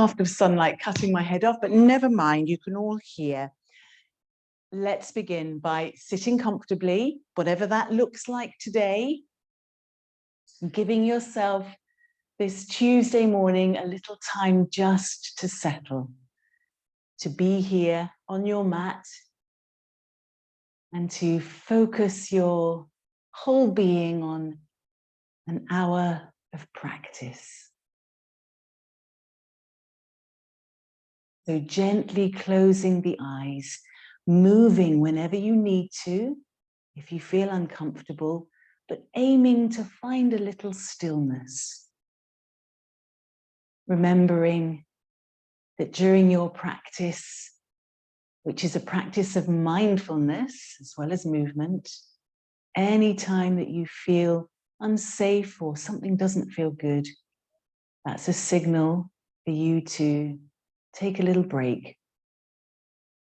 shaft of sunlight cutting my head off, but never mind, you can all hear. Let's begin by sitting comfortably, whatever that looks like today. Giving yourself this Tuesday morning a little time just to settle, to be here on your mat and to focus your whole being on an hour of practice. So gently closing the eyes, moving whenever you need to, if you feel uncomfortable, but aiming to find a little stillness. Remembering that during your practice, which is a practice of mindfulness as well as movement, any time that you feel unsafe or something doesn't feel good, that's a signal for you to take a little break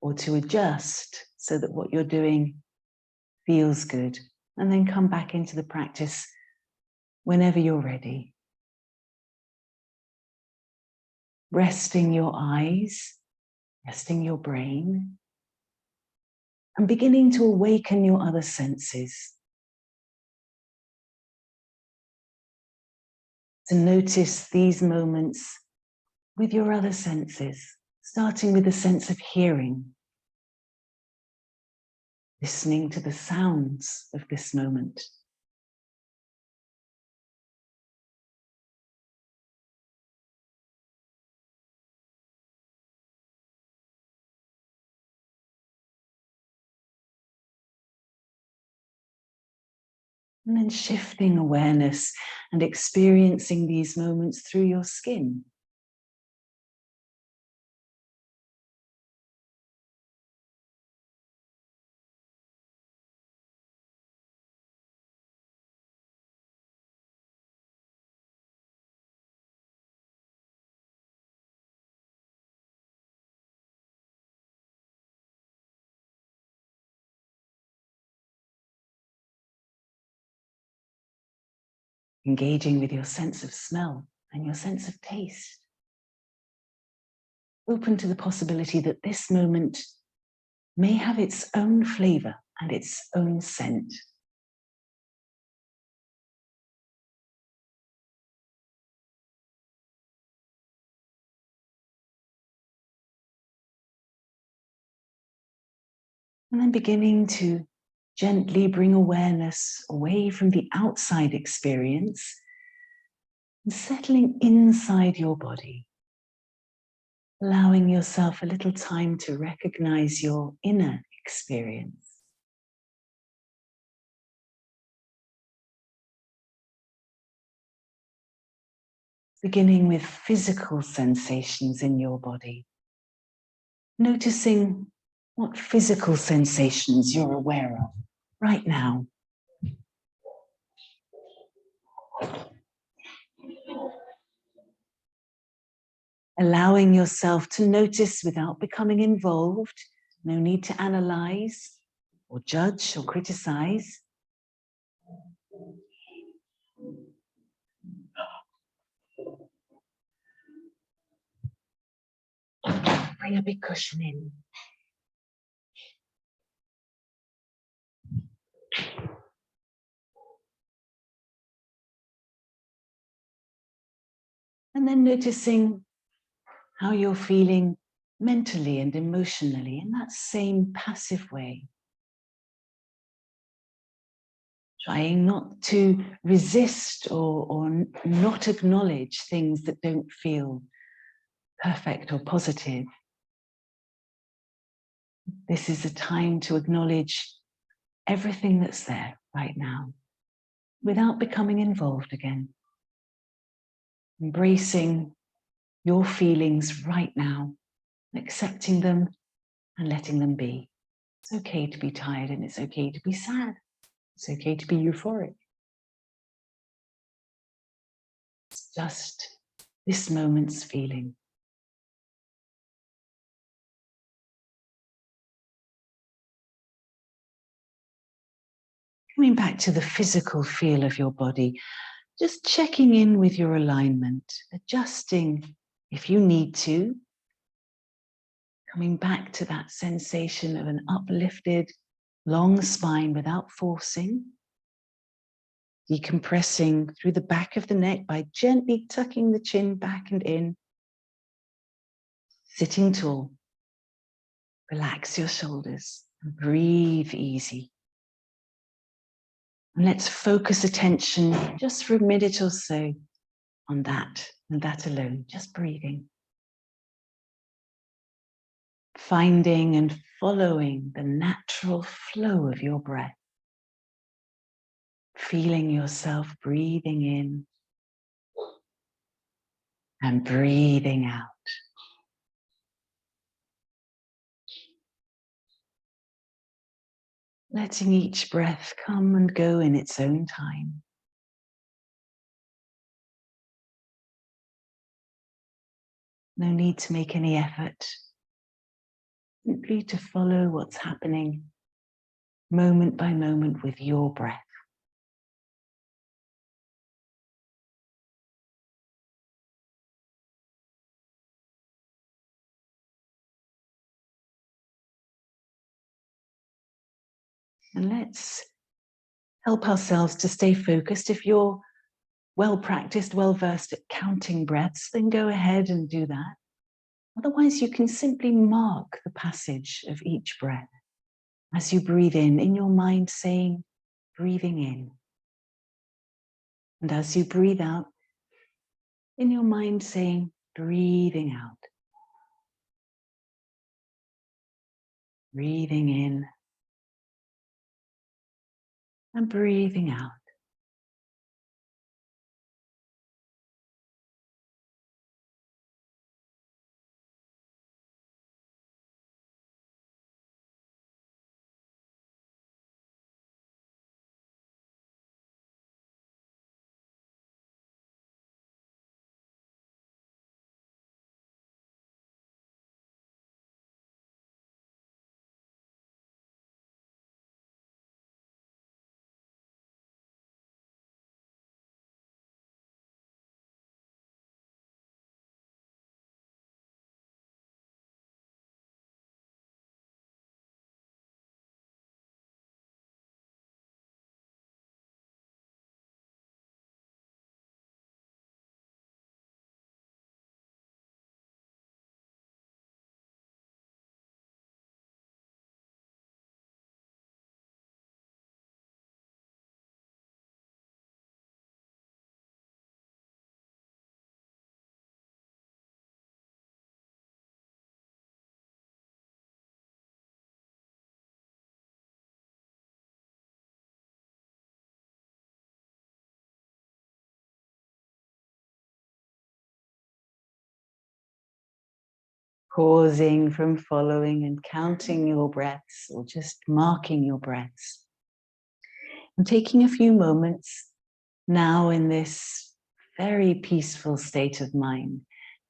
or to adjust so that what you're doing feels good, and then come back into the practice whenever you're ready. Resting your eyes, resting your brain, and beginning to awaken your other senses. To notice these moments with your other senses, starting with the sense of hearing, listening to the sounds of this moment. And then shifting awareness and experiencing these moments through your skin. Engaging with your sense of smell and your sense of taste. Open to the possibility that this moment may have its own flavor and its own scent. And then beginning to gently bring awareness away from the outside experience and settling inside your body, allowing yourself a little time to recognize your inner experience. Beginning with physical sensations in your body, noticing what physical sensations you're aware of right now. Allowing yourself to notice without becoming involved. No need to analyze or judge or criticize. Bring a big cushion in. And then noticing how you're feeling mentally and emotionally in that same passive way. Trying not to resist or not acknowledge things that don't feel perfect or positive. This is a time to acknowledge everything that's there right now without becoming involved again. Embracing your feelings right now, accepting them and letting them be. It's okay to be tired and it's okay to be sad. It's okay to be euphoric. It's just this moment's feeling. Coming back to the physical feel of your body, just checking in with your alignment, adjusting If you need to, coming back to that sensation of an uplifted, long spine without forcing, decompressing through the back of the neck by gently tucking the chin back and in, sitting tall. Relax your shoulders and breathe easy. And let's focus attention just for a minute or so on that and that alone, just breathing. Finding and following the natural flow of your breath. Feeling yourself breathing in and breathing out. Letting each breath come and go in its own time. No need to make any effort. Simply to follow what's happening moment by moment with your breath. And let's help ourselves to stay focused. If you're well practiced, well versed at counting breaths, then go ahead and do that. Otherwise, you can simply mark the passage of each breath as you breathe in your mind, saying, breathing in. And as you breathe out, in your mind, saying, breathing out. Breathing in and breathing out. Pausing from following and counting your breaths, or just marking your breaths. And taking a few moments now in this very peaceful state of mind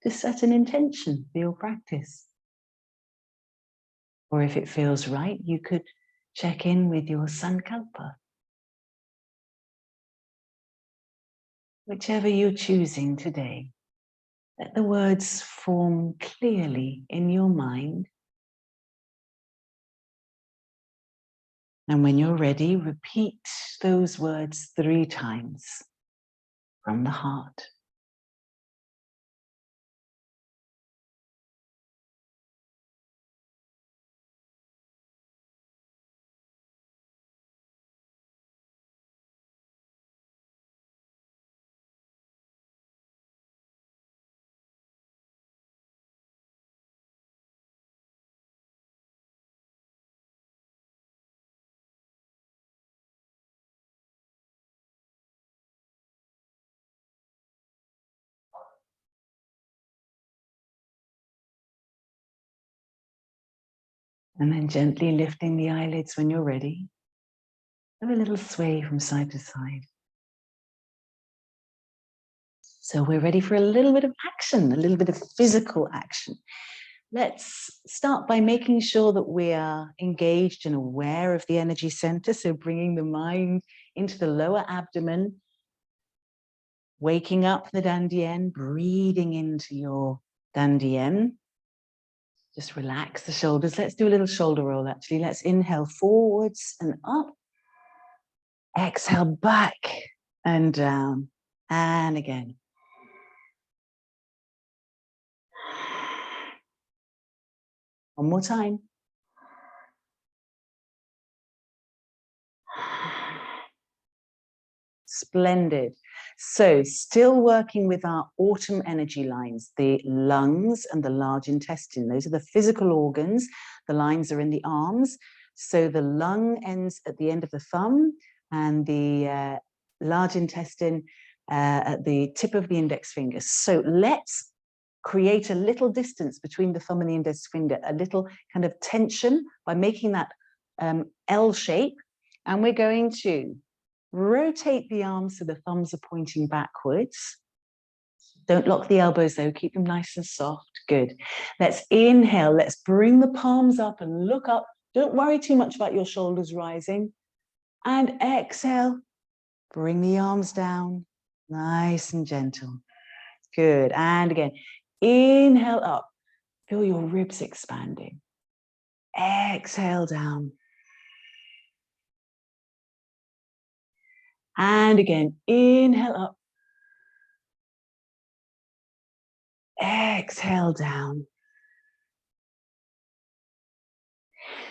to set an intention for your practice. Or if it feels right, you could check in with your sankalpa. Whichever you're choosing today, let the words form clearly in your mind. And when you're ready, repeat those words 3 times from the heart. And then gently lifting the eyelids when you're ready. Have a little sway from side to side. So we're ready for a little bit of action, a little bit of physical action. Let's start by making sure that we are engaged and aware of the energy center. So bringing the mind into the lower abdomen, waking up the dantian, breathing into your Dandian. Just relax the shoulders. Let's do a little shoulder roll, actually. Let's inhale forwards and up. Exhale back and down. And again. One more time. Splendid. So still working with our autumn energy lines, the lungs and the large intestine. Those are the physical organs. The lines are in the arms. So the lung ends at the end of the thumb and the large intestine at the tip of the index finger. So let's create a little distance between the thumb and the index finger, a little kind of tension by making that L shape. And we're going to rotate the arms so the thumbs are pointing backwards. Don't lock the elbows though, keep them nice and soft. Good. Let's inhale, let's bring the palms up and look up. Don't worry too much about your shoulders rising. And exhale, bring the arms down, nice and gentle. Good. And again, inhale up, feel your ribs expanding. Exhale down. And again, inhale up. Exhale down.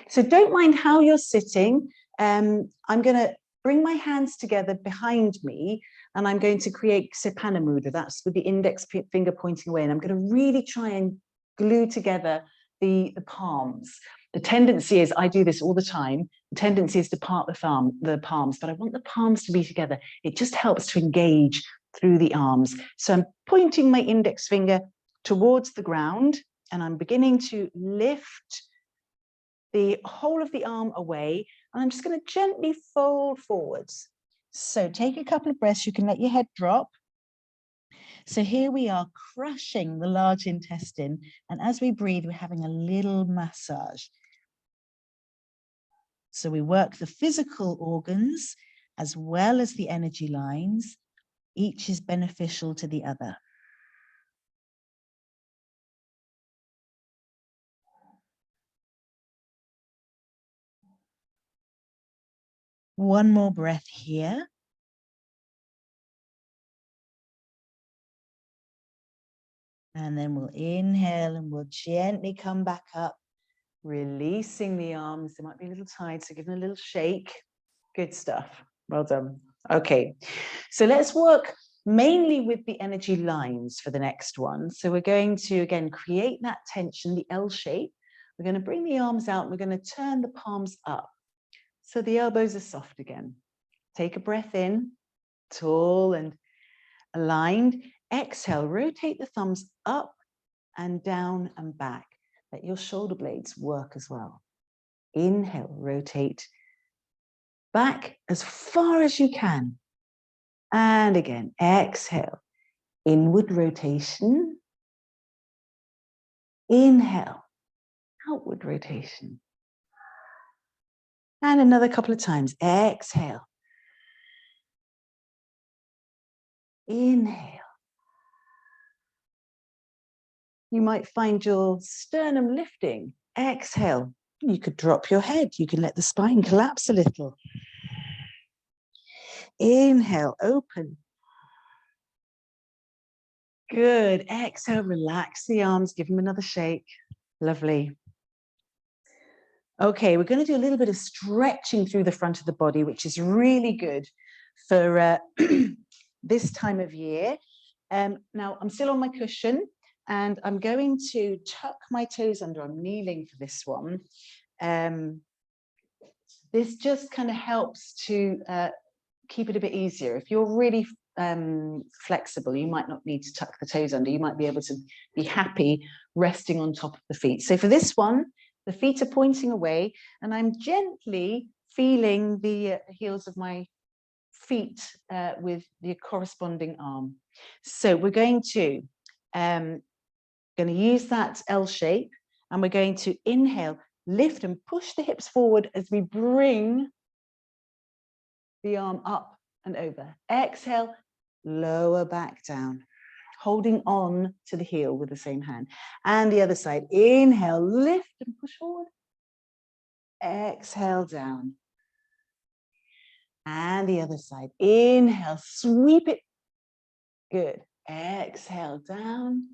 So don't mind how you're sitting. I'm going to bring my hands together behind me and I'm going to create Sepana Mudra. That's with the index finger pointing away. And I'm going to really try and glue together the palms. The tendency is, I do this all the time, the tendency is to part the palms, but I want the palms to be together. It just helps to engage through the arms. So I'm pointing my index finger towards the ground and I'm beginning to lift the whole of the arm away. And I'm just going to gently fold forwards. So take a couple of breaths. You can let your head drop. So here we are crushing the large intestine. And as we breathe, we're having a little massage. So we work the physical organs as well as the energy lines. Each is beneficial to the other. One more breath here. And then we'll inhale and we'll gently come back up, releasing the arms. They might be a little tight, so give them a little shake. Good stuff. Well done. Okay, so let's work mainly with the energy lines for the next one. So we're going to, again, create that tension, the L shape. We're going to bring the arms out. We're going to turn the palms up. So the elbows are soft again. Take a breath in, tall and aligned. Exhale, rotate the thumbs up and down and back. Let your shoulder blades work as well. Inhale, rotate back as far as you can. And again, exhale, inward rotation. Inhale, outward rotation. And another couple of times. Exhale. Inhale. You might find your sternum lifting. Exhale. You could drop your head. You can let the spine collapse a little. Inhale, open. Good. Exhale, relax the arms. Give them another shake. Lovely. Okay, we're going to do a little bit of stretching through the front of the body, which is really good for this time of year. Now, I'm still on my cushion. And I'm going to tuck my toes under. I'm kneeling for this one. This just kind of helps to keep it a bit easier. If you're really flexible, you might not need to tuck the toes under. You might be able to be happy resting on top of the feet. So for this one, the feet are pointing away and I'm gently feeling the heels of my feet with the corresponding arm. So we're going to use that L shape and we're going to inhale, lift and push the hips forward as we bring the arm up and over. Exhale, lower back down. holding on to the heel with the same hand. And the other side, inhale, lift and push forward. Exhale down. And the other side, inhale, sweep it. Good. Exhale down.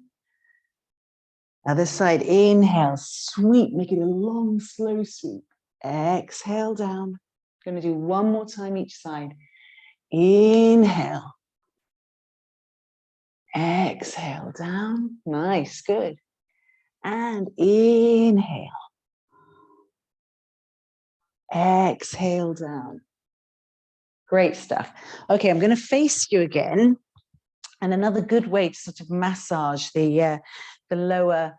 Other side, inhale, sweep, make it a long, slow sweep. Exhale down. Going to do one more time each side. Inhale. Exhale down. Nice, good. And inhale. Exhale down. Great stuff. Okay, I'm going to face you again. And another good way to sort of massage the lower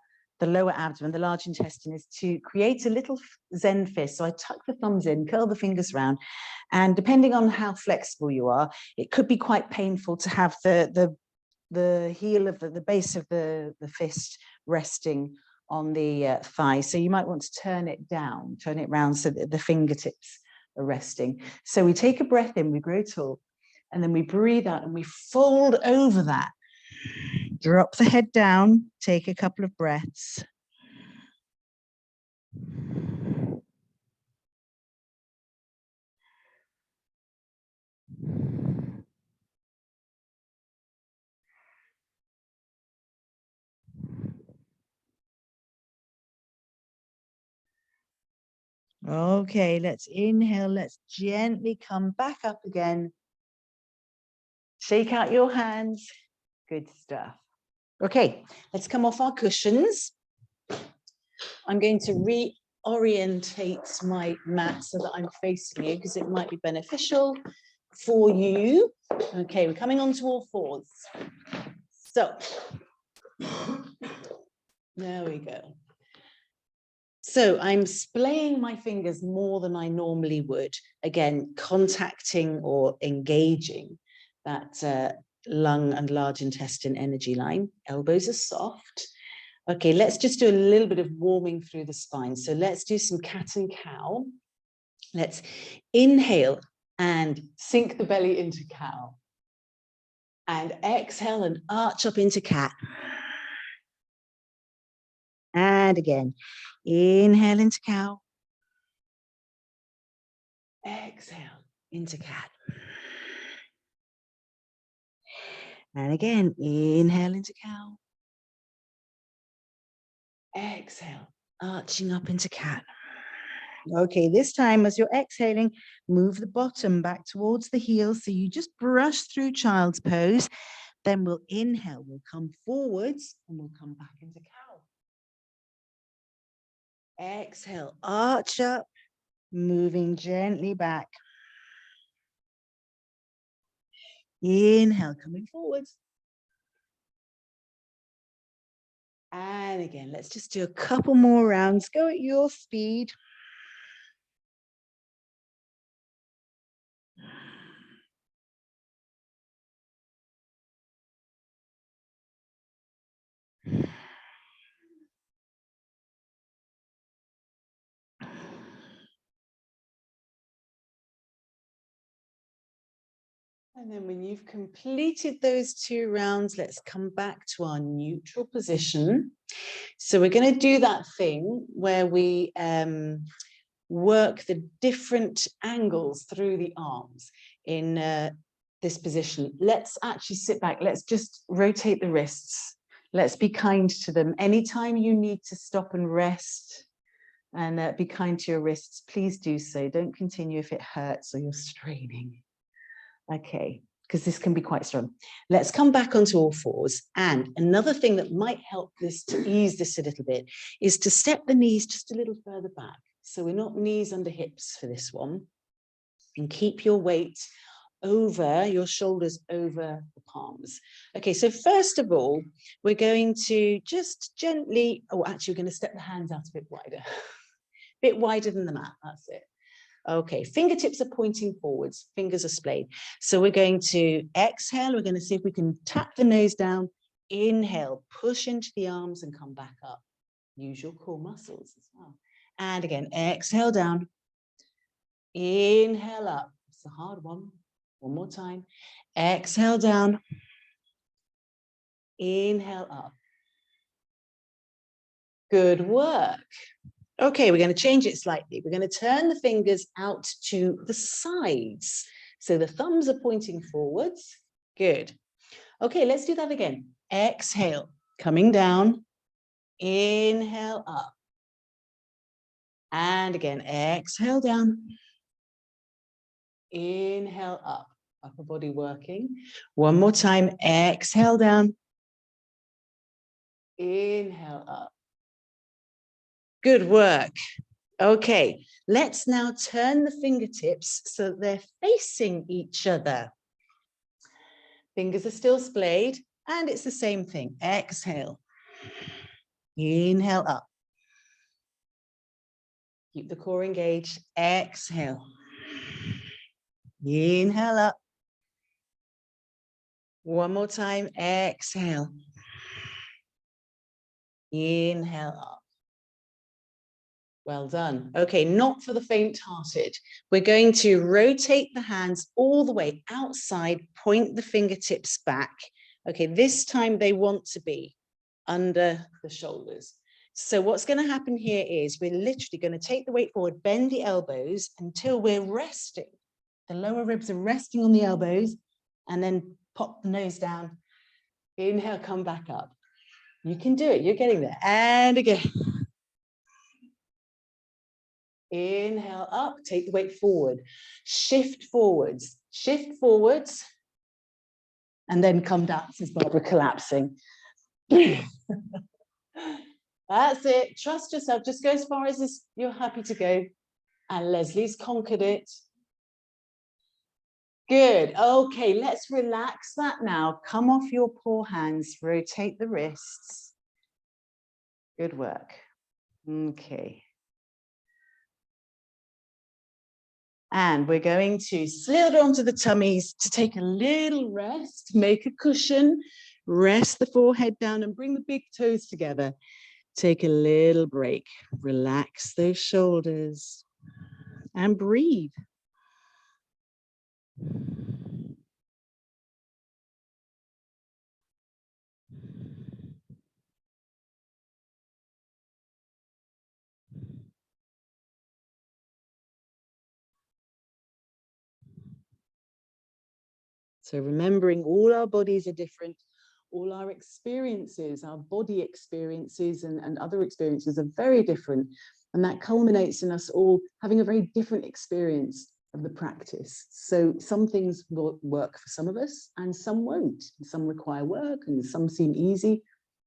abdomen, the large intestine, is to create a little Zen fist. So I tuck the thumbs in, curl the fingers round, and depending on how flexible you are, it could be quite painful to have the heel of the base of the fist resting on the thigh. So you might want to turn it down, turn it round so that the fingertips are resting. So we take a breath in, we grow tall, and then we breathe out and we fold over that. Drop the head down, take a couple of breaths. Okay, let's inhale. Let's gently come back up again. Shake out your hands. Good stuff. Okay, let's come off our cushions. I'm going to reorientate my mat so that I'm facing you because it might be beneficial for you. Okay, we're coming onto all fours. So, there we go. So I'm splaying my fingers more than I normally would. Again, contacting or engaging that lung and large intestine energy line. Elbows are soft. Okay, let's just do a little bit of warming through the spine. So let's do some cat and cow. Let's inhale and sink the belly into cow. And exhale and arch up into cat. And again, inhale into cow. Exhale into cat. And again, inhale into cow. Exhale, arching up into cat. Okay, this time as you're exhaling, move the bottom back towards the heel. So you just brush through child's pose. Then we'll inhale, we'll come forwards and we'll come back into cow. Exhale, arch up, moving gently back. Inhale, coming forwards. And again, let's just do a couple more rounds. Go at your speed. And then when you've completed those 2 rounds, let's come back to our neutral position. So we're going to do that thing where we work the different angles through the arms in this position. Let's actually sit back. Let's just rotate the wrists. Let's be kind to them. Anytime you need to stop and rest and be kind to your wrists, please do so. Don't continue if it hurts or you're straining. Okay, because this can be quite strong. Let's come back onto all fours. And another thing that might help this to ease this a little bit is to step the knees just a little further back. So we're not knees under hips for this one. And keep your weight over your shoulders, over the palms. Okay, so first of all, we're going to just gently, actually, we're going to step the hands out a bit wider. Bit wider than the mat, that's it. Okay, fingertips are pointing forwards, fingers are splayed. So we're going to exhale. We're going to see if we can tap the nose down. Inhale, push into the arms and come back up. Use your core muscles as well. And again, exhale down. Inhale up. It's a hard one. One more time. Exhale down. Inhale up. Good work. Okay, we're going to change it slightly. We're going to turn the fingers out to the sides. So the thumbs are pointing forwards. Good. Okay, let's do that again. Exhale, coming down. Inhale up. And again, exhale down. Inhale up. Upper body working. One more time. Exhale down. Inhale up. Good work. Okay, let's now turn the fingertips so they're facing each other. Fingers are still splayed, and it's the same thing. Exhale. Inhale up. Keep the core engaged. Exhale. Inhale up. One more time. Exhale. Inhale up. Well done. Okay, not for the faint-hearted. We're going to rotate the hands all the way outside, point the fingertips back. Okay, this time they want to be under the shoulders. So what's going to happen here is we're literally going to take the weight forward, bend the elbows until we're resting. The lower ribs are resting on the elbows, and then pop the nose down. Inhale, come back up. You can do it. You're getting there. And again. Inhale up, take the weight forward, shift forwards, and then come down. This is Barbara collapsing. That's it. Trust yourself. Just go as far as you're happy to go. And Leslie's conquered it. Good. Okay, let's relax that now. Come off your poor hands, rotate the wrists. Good work. Okay. And we're going to slither onto the tummies to take a little rest, make a cushion, rest the forehead down and bring the big toes together. Take a little break, relax those shoulders and breathe. So remembering all our bodies are different, all our experiences, our body experiences and other experiences are very different. And that culminates in us all having a very different experience of the practice. So some things will work for some of us and some won't. Some require work and some seem easy.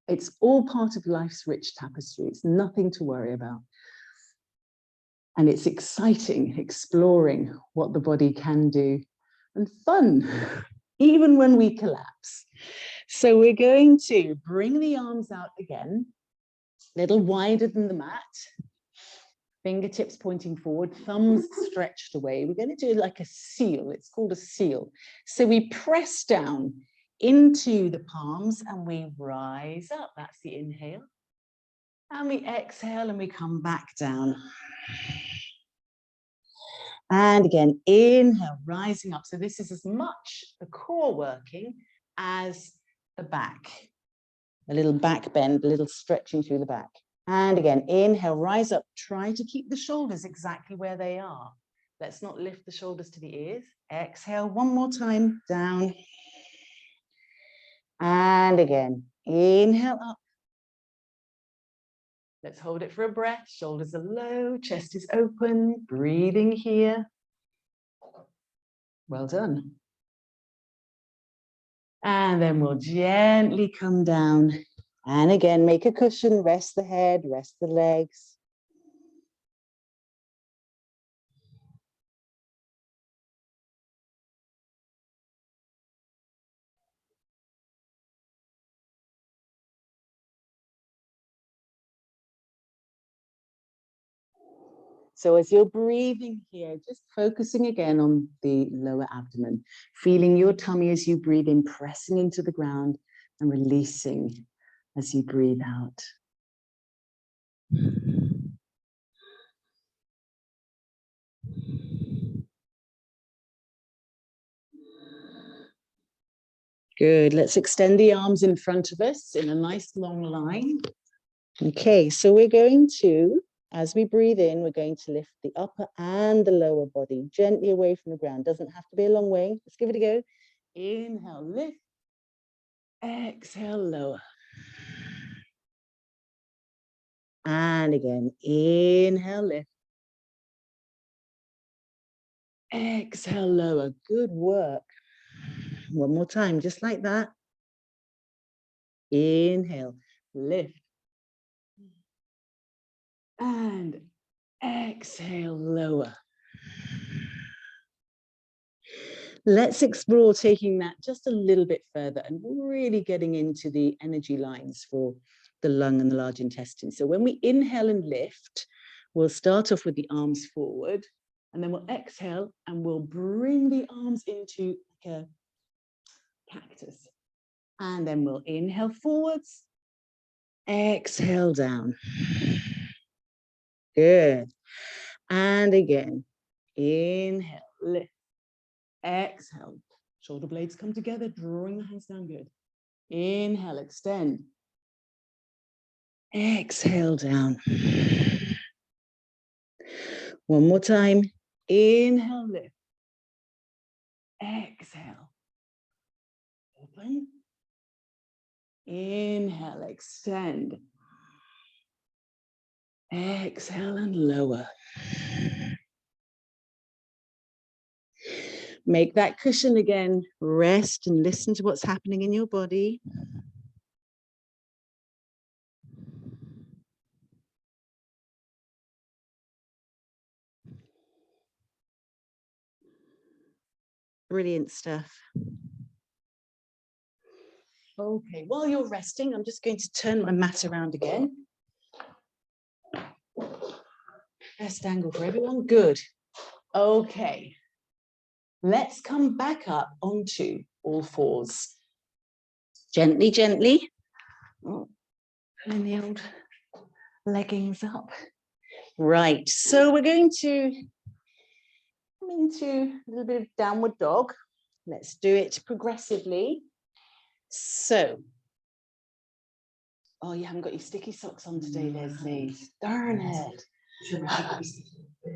It's all part of life's rich tapestry. It's nothing to worry about. And it's exciting exploring what the body can do and fun, even when we collapse. So we're going to bring the arms out again, a little wider than the mat. Fingertips pointing forward, thumbs stretched away. We're going to do like a seal. It's called a seal. So we press down into the palms and we rise up. That's the inhale. And we exhale and we come back down. And again, inhale, rising up. So this is as much the core working as the back. A little back bend, a little stretching through the back. And again, inhale, rise up. Try to keep the shoulders exactly where they are. Let's not lift the shoulders to the ears. Exhale, one more time, down. And again, inhale up. Let's hold it for a breath. Shoulders are low, chest is open, breathing here. Well done. And then we'll gently come down. And again, make a cushion, rest the head, rest the legs. So as you're breathing here, just focusing again on the lower abdomen, feeling your tummy as you breathe in, pressing into the ground and releasing as you breathe out. Good. Let's extend the arms in front of us in a nice long line. Okay, so we're going to, as we breathe in, we're going to lift the upper and the lower body gently away from the ground. Doesn't have to be a long way. Let's give it a go. Inhale, lift. Exhale, lower. And again, inhale, lift. Exhale, lower. Good work. One more time, just like that. Inhale, lift. And exhale, lower. Let's explore taking that just a little bit further and really getting into the energy lines for the lung and the large intestine. So when we inhale and lift, we'll start off with the arms forward, and then we'll exhale and we'll bring the arms into like a cactus. And then we'll inhale forwards, exhale down. Good. And again, inhale, lift, exhale. Shoulder blades come together, drawing the hands down, good. Inhale, extend. Exhale down. One more time. Inhale, lift. Exhale. Open. Inhale, extend. Exhale and lower. Make that cushion again. Rest and listen to what's happening in your body. Brilliant stuff. Okay, while you're resting, I'm just going to turn my mat around again. Best angle for everyone. Good. Okay. Let's come back up onto all fours. Gently, gently. Oh, pulling the old leggings up. Right, so we're going to come into a little bit of downward dog. Let's do it progressively. So, oh, you haven't got your sticky socks on today, Leslie. Darn it. Yeah,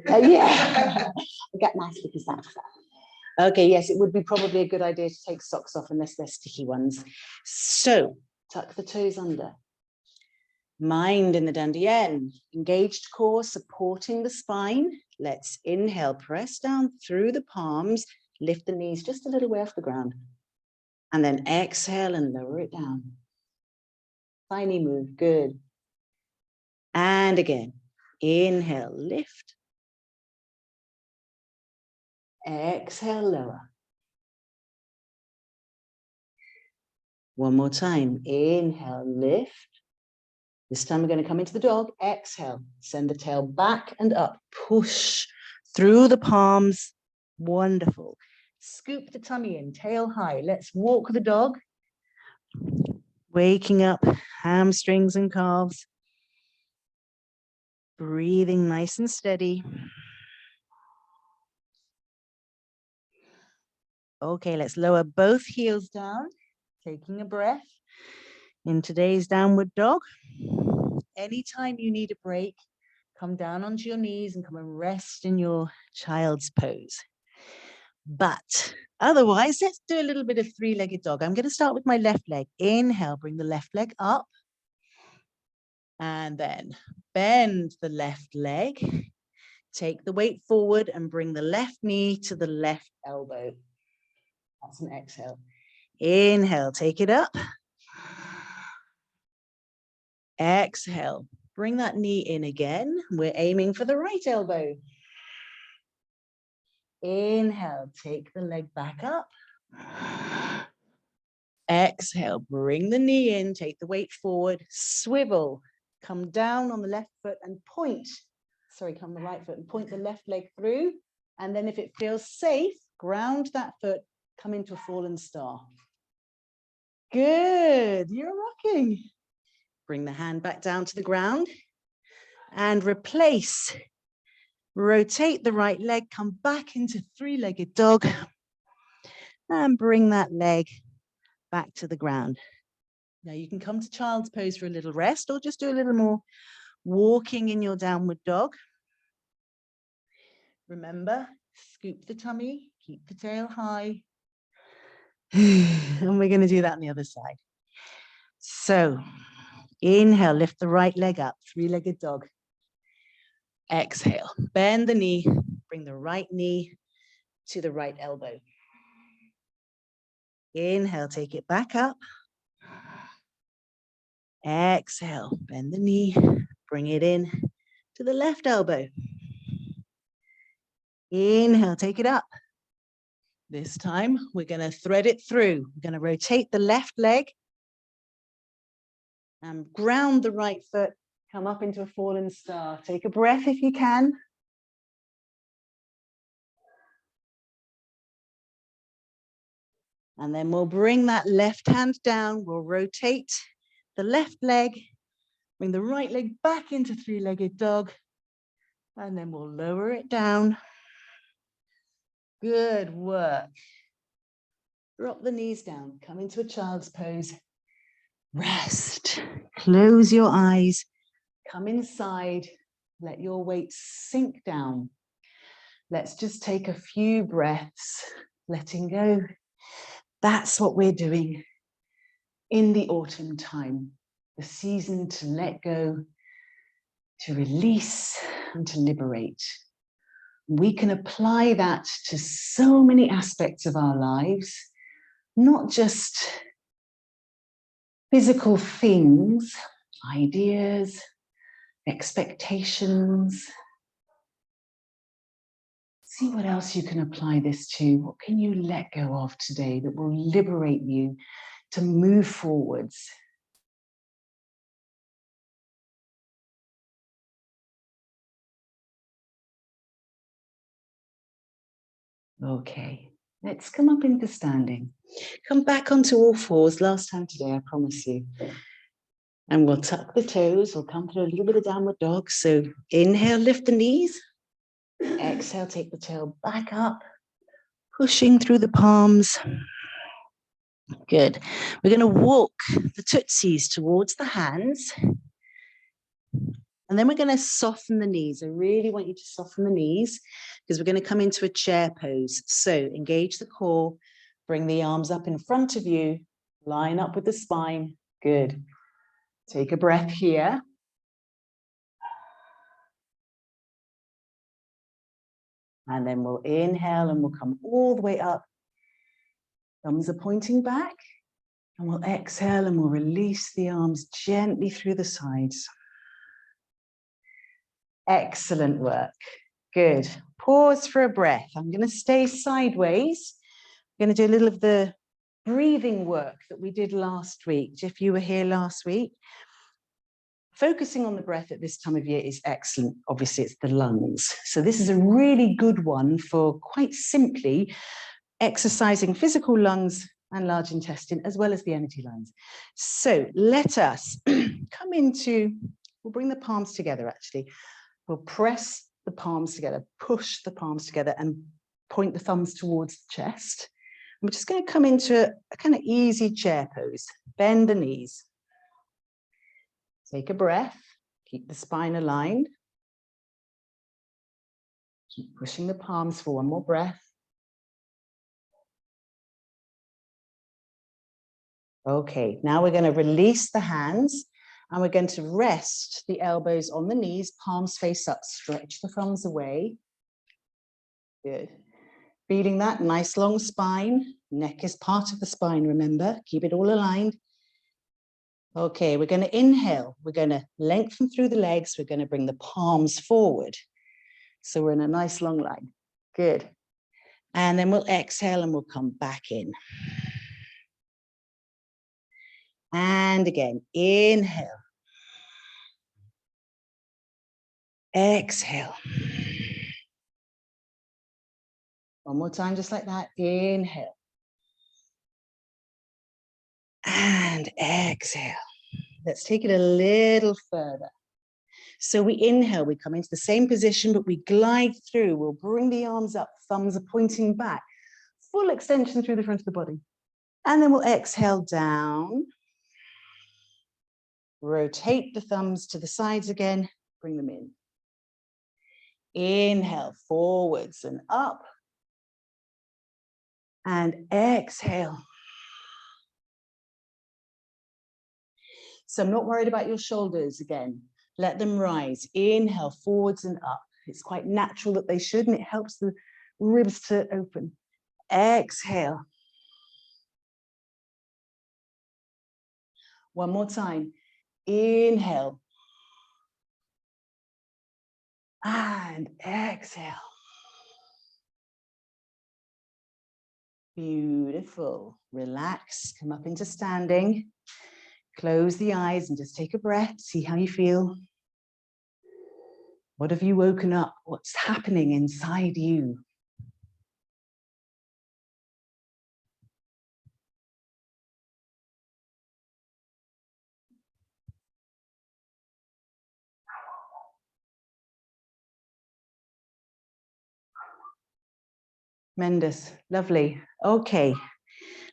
I got my sticky socks. Okay, yes, it would be probably a good idea to take socks off unless they're sticky ones. So, tuck the toes under. Mind in the dandian, engaged core supporting the spine. Let's inhale, press down through the palms, lift the knees just a little way off the ground. And then exhale and lower it down. Tiny move, good. And again, inhale, lift. Exhale, lower. One more time, inhale, lift. This time we're going to come into the dog, exhale, send the tail back and up, push through the palms, wonderful. Scoop the tummy in, tail high, let's walk the dog. Waking up hamstrings and calves. Breathing nice and steady. Okay, let's lower both heels down, taking a breath in today's downward dog. Anytime you need a break, come down onto your knees and come and rest in your child's pose. But otherwise, let's do a little bit of three-legged dog. I'm going to start with my left leg. Inhale, bring the left leg up. And then bend the left leg. Take the weight forward and bring the left knee to the left elbow. That's an exhale. Inhale, take it up. Exhale, bring that knee in again. We're aiming for the right elbow. Inhale, take the leg back up. Exhale, bring the knee in, take the weight forward, swivel, come down on the left foot and point. Sorry, come on the right foot and point the left leg through. And then if it feels safe, ground that foot, come into a fallen star. Good, you're rocking. Bring the hand back down to the ground and replace. Rotate the right leg, come back into three-legged dog and bring that leg back to the ground. Now you can come to child's pose for a little rest or just do a little more walking in your downward dog. Remember, scoop the tummy, keep the tail high. And we're going to do that on the other side. So inhale, lift the right leg up, three-legged dog. Exhale, bend the knee, bring the right knee to the right elbow. Inhale, take it back up. Exhale, bend the knee, bring it in to the left elbow. Inhale, take it up. This time, we're going to thread it through. We're going to rotate the left leg and ground the right foot. Come up into a fallen star. Take a breath if you can. And then we'll bring that left hand down. We'll rotate the left leg, bring the right leg back into three-legged dog, and then we'll lower it down. Good work. Drop the knees down, come into a child's pose. Rest, close your eyes, come inside, let your weight sink down. Let's just take a few breaths, letting go. That's what we're doing in the autumn time, the season to let go, to release and to liberate. We can apply that to so many aspects of our lives, not just physical things, ideas, expectations. See what else you can apply this to. What can you let go of today that will liberate you to move forwards? Okay, let's come up into standing. Come back onto all fours. Last time today, I promise you. And we'll tuck the toes. We'll come through a little bit of downward dog. So inhale, lift the knees. Exhale, take the tail back up, pushing through the palms. Good. We're going to walk the tootsies towards the hands. And then we're going to soften the knees. I really want you to soften the knees because we're going to come into a chair pose. So engage the core, bring the arms up in front of you, line up with the spine. Good. Take a breath here. And then we'll inhale and we'll come all the way up. Thumbs are pointing back. And we'll exhale and we'll release the arms gently through the sides. Excellent work. Good. Pause for a breath. I'm going to stay sideways. I'm going to do a little of the breathing work that we did last week. If you were here last week, focusing on the breath at this time of year is excellent. Obviously, it's the lungs. So this is a really good one for quite simply exercising physical lungs and large intestine, as well as the energy lines. So let us come into, we'll bring the palms together actually. We'll press the palms together, push the palms together and point the thumbs towards the chest. And we're just going to come into a kind of easy chair pose. Bend the knees. Take a breath. Keep the spine aligned. Keep pushing the palms for one more breath. Okay, now we're going to release the hands and we're going to rest the elbows on the knees, palms face up, stretch the thumbs away. Good. Feeling that nice long spine. Neck is part of the spine, remember. Keep it all aligned. Okay, we're going to inhale. We're going to lengthen through the legs. We're going to bring the palms forward. So we're in a nice long line. Good. And then we'll exhale and we'll come back in. And again, inhale. Exhale. One more time, just like that. Inhale. And exhale. Let's take it a little further. So we inhale, we come into the same position, but we glide through. We'll bring the arms up, thumbs are pointing back. Full extension through the front of the body. And then we'll exhale down. Rotate the thumbs to the sides again. Bring them in. Inhale, forwards and up. And exhale. So I'm not worried about your shoulders again. Let them rise. Inhale, forwards and up. It's quite natural that they should, and it helps the ribs to open. Exhale. One more time. Inhale. And exhale. Beautiful. Relax. Come up into standing. Close the eyes and just take a breath. See how you feel. What have you woken up? What's happening inside you? Tremendous. Lovely. Okay.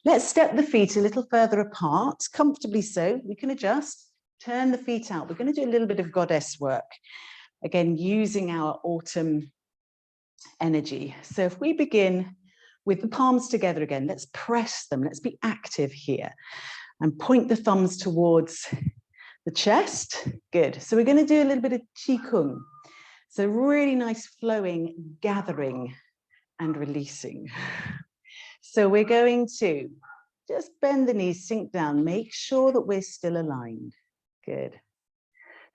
Let's step the feet a little further apart, comfortably so. We can adjust. Turn the feet out. We're going to do a little bit of goddess work. Again, using our autumn energy. So if we begin with the palms together again, let's press them. Let's be active here and point the thumbs towards the chest. Good. So we're going to do a little bit of qigong. So really nice flowing, gathering and releasing. So we're going to just bend the knees, sink down, make sure that we're still aligned. Good.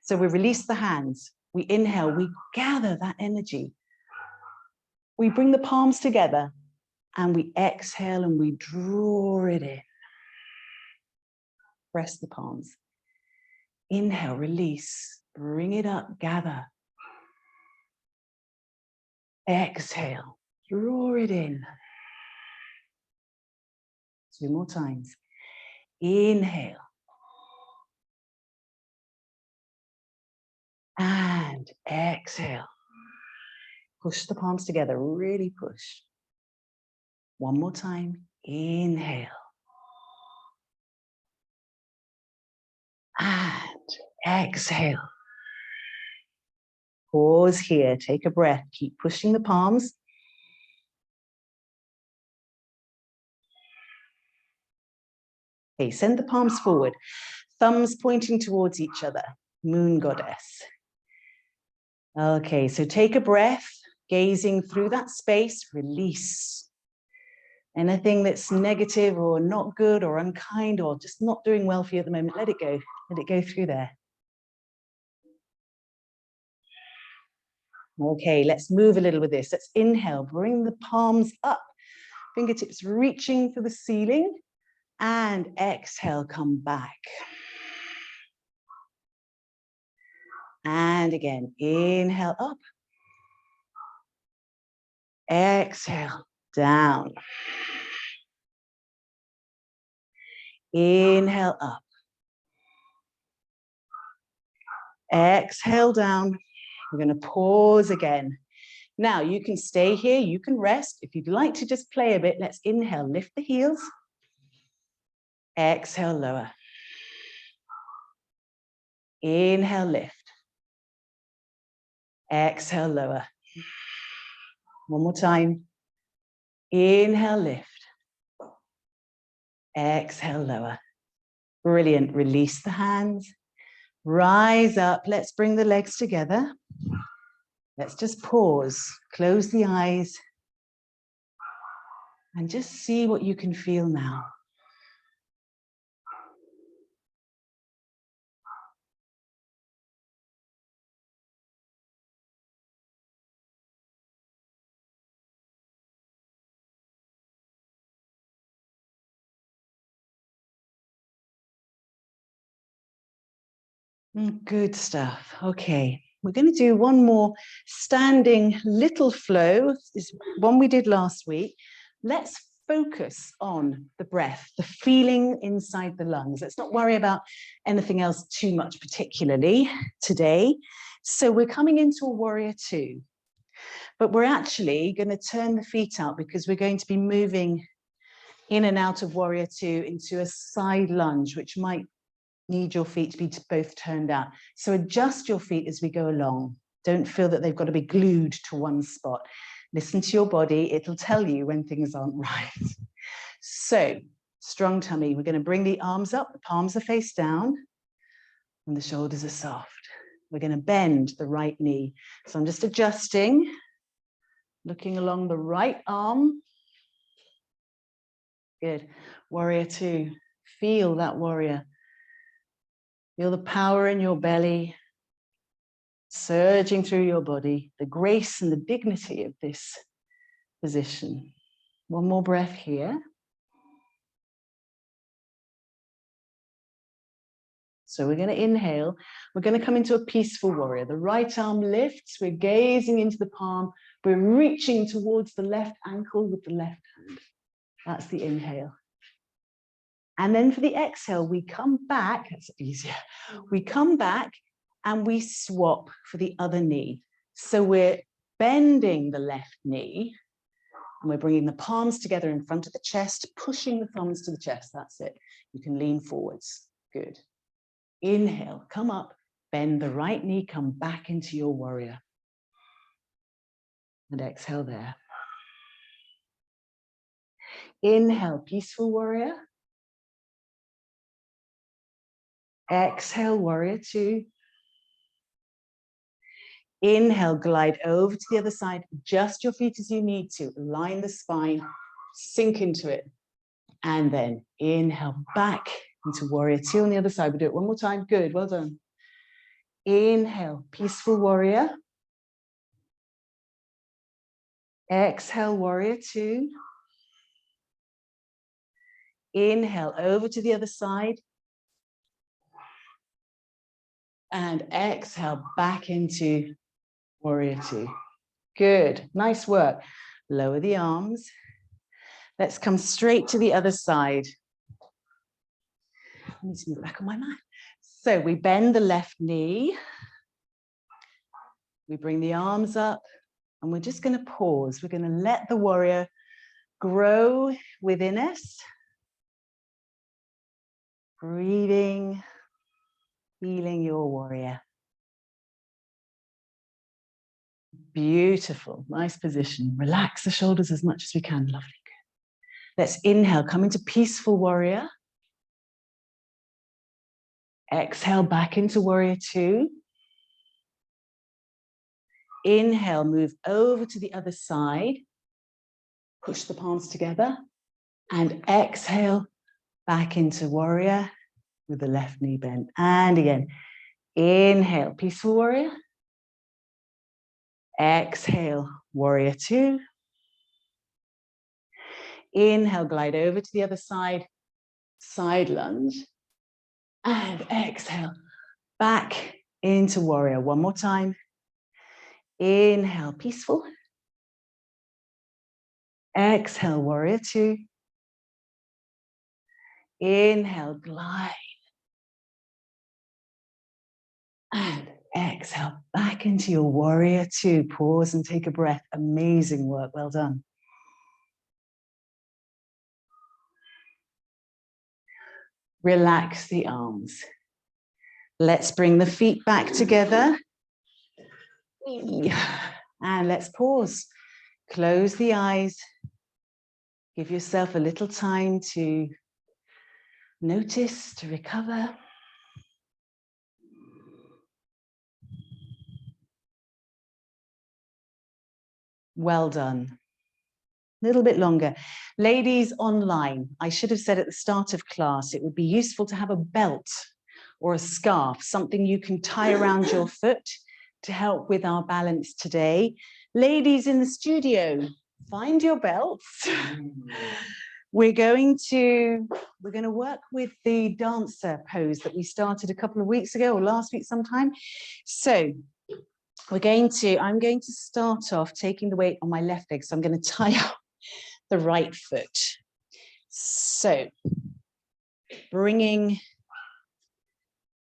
So we release the hands. We inhale, we gather that energy. We bring the palms together and we exhale and we draw it in. Press the palms. Inhale, release, bring it up, gather. Exhale, draw it in. 2 more times. Inhale. And exhale. Push the palms together, really push. 1 more time. Inhale. And exhale. Pause here, take a breath, keep pushing the palms. Okay, send the palms forward, thumbs pointing towards each other, moon goddess. Okay, so take a breath, gazing through that space, release. Anything that's negative or not good or unkind or just not doing well for you at the moment, let it go through there. Okay, let's move a little with this. Let's inhale, bring the palms up, fingertips reaching for the ceiling, and exhale, come back. And again, inhale up. Exhale, down. Inhale up. Exhale down. We're going to pause again. Now you can stay here, you can rest. If you'd like to just play a bit, let's inhale, lift the heels. Exhale, lower. Inhale, lift. Exhale, lower. One more time. Inhale, lift. Exhale, lower. Brilliant. Release the hands. Rise up. Let's bring the legs together. Let's just pause. Close the eyes. And just see what you can feel now. Good stuff. Okay, we're going to do one more standing little flow. This is one we did last week. Let's focus on the breath, the feeling inside the lungs. Let's not worry about anything else too much, particularly today. So we're coming into a warrior 2, but we're actually going to turn the feet out because we're going to be moving in and out of warrior two into a side lunge, which might need your feet to be both turned out. So adjust your feet as we go along. Don't feel that they've got to be glued to one spot. Listen to your body. It'll tell you when things aren't right. So strong tummy. We're going to bring the arms up. The palms are face down and the shoulders are soft. We're going to bend the right knee. So I'm just adjusting, looking along the right arm. Good. Warrior two. Feel that warrior. Feel the power in your belly, surging through your body, the grace and the dignity of this position. One more breath here. So we're going to inhale. We're going to come into a peaceful warrior. The right arm lifts. We're gazing into the palm. We're reaching towards the left ankle with the left hand. That's the inhale. And then for the exhale, we come back. That's easier. We come back and we swap for the other knee. So we're bending the left knee and we're bringing the palms together in front of the chest, pushing the thumbs to the chest. That's it. You can lean forwards. Good. Inhale, come up, bend the right knee, come back into your warrior. And exhale there. Inhale, peaceful warrior. Exhale, warrior two. Inhale, glide over to the other side. Adjust your feet as you need to. Align the spine, sink into it. And then inhale back into warrior two on the other side. We'll do it one more time. Good, well done. Inhale, peaceful warrior. Exhale, warrior two. Inhale over to the other side. And exhale back into warrior two. Good, nice work. Lower the arms. Let's come straight to the other side. I need to move back on my mat. So we bend the left knee. We bring the arms up and we're just going to pause. We're going to let the warrior grow within us. Breathing, feeling your warrior. Beautiful, nice position. Relax the shoulders as much as we can. Lovely. Good. Let's inhale, come into peaceful warrior. Exhale back into warrior two. Inhale, move over to the other side. Push the palms together. And exhale back into warrior with the left knee bent. And again, inhale, peaceful warrior. Exhale, warrior two. Inhale, glide over to the other side, side lunge. And exhale, back into warrior. One more time. Inhale, peaceful. Exhale, warrior two. Inhale, glide. And exhale, back into your warrior two. Pause and take a breath. Amazing work. Well done. Relax the arms. Let's bring the feet back together. And let's pause. Close the eyes. Give yourself a little time to notice, to recover. Well done. A little bit longer. Ladies online, I should have said at the start of class, it would be useful to have a belt or a scarf, something you can tie around your foot to help with our balance today. Ladies in the studio, find your belts. We're going to work with the dancer pose that we started a couple of weeks ago or last week sometime. So I'm going to start off taking the weight on my left leg. So I'm going to tie up the right foot. So bringing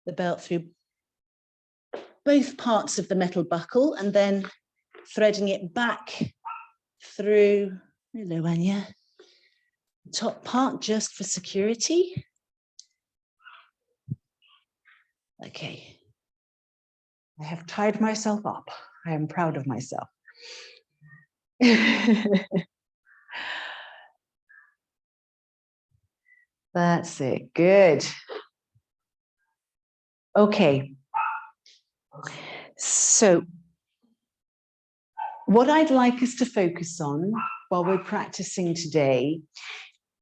the belt through both parts of the metal buckle and then threading it back through, hello Anya, Top part just for security. Okay. I have tied myself up. I am proud of myself. That's it. Good. Okay. So what I'd like us to focus on while we're practicing today,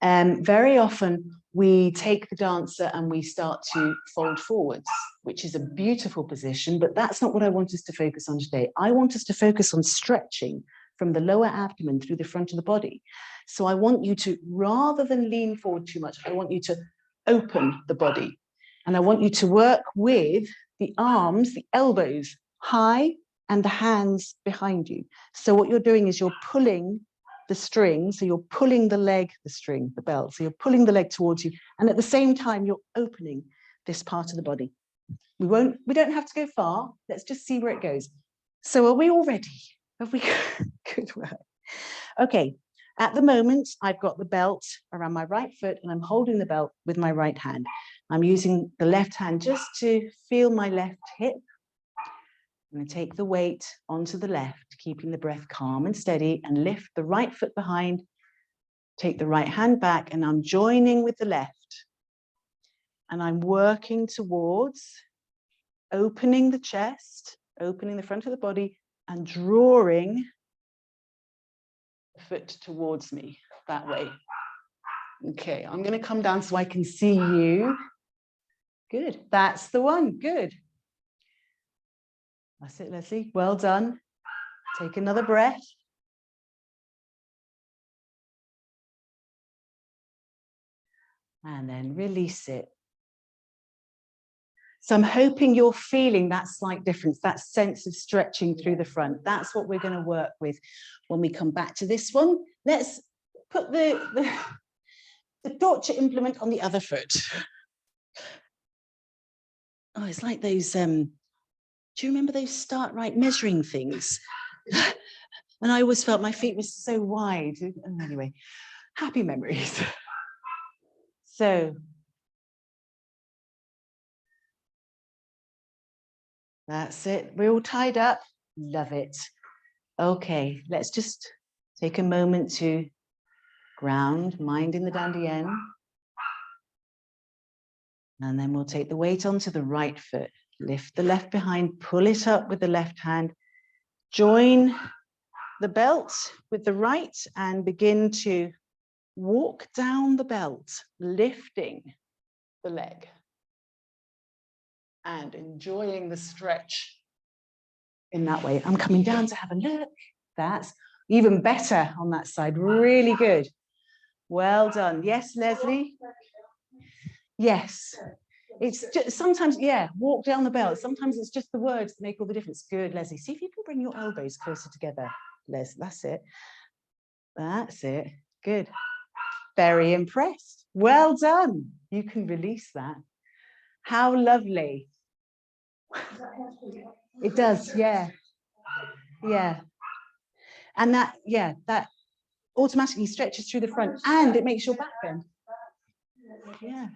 very often we take the dancer and we start to fold forwards, which is a beautiful position, but that's not what I want us to focus on today. I want us to focus on stretching from the lower abdomen through the front of the body. So I want you to, rather than lean forward too much, I want you to open the body. And I want you to work with the arms, the elbows high, and the hands behind you. So what you're doing is you're pulling the string, so you're pulling the leg, the string, the belt, so you're pulling the leg towards you, and at the same time you're opening this part of the body. We don't have to go far. Let's just see where it goes. So are we all ready? Have we? Good work. Okay, at the moment I've got the belt around my right foot and I'm holding the belt with my right hand. I'm using the left hand just to feel my left hip. I'm going to take the weight onto the left, keeping the breath calm and steady, and lift the right foot behind, take the right hand back, and I'm joining with the left. And I'm working towards opening the chest, opening the front of the body, and drawing the foot towards me that way. Okay, I'm going to come down so I can see you. Good, that's the one, good. That's it, Leslie. Well done. Take another breath. And then release it. So I'm hoping you're feeling that slight difference, that sense of stretching through the front. That's what we're going to work with when we come back to this one. Let's put the torture implement on the other foot. Oh, it's like those, do you remember those start right measuring things? And I always felt my feet were so wide. Anyway, happy memories. So that's it. We're all tied up. Love it. Okay, let's just take a moment to ground, mind in the dandian. And then we'll take the weight onto the right foot. Lift the left behind, pull it up with the left hand. Join the belt with the right and begin to walk down the belt, lifting the leg and enjoying the stretch in that way. I'm coming down to have a look. That's even better on that side. Really good. Well done. Yes, Leslie? Yes. It's just sometimes, yeah, walk down the belt. Sometimes it's just the words that make all the difference. Good, Leslie. See if you can bring your elbows closer together, Les. That's it. That's it. Good. Very impressed. Well done. You can release that. How lovely. It does, yeah. Yeah. And that, yeah, that automatically stretches through the front and it makes your back bend. Yeah.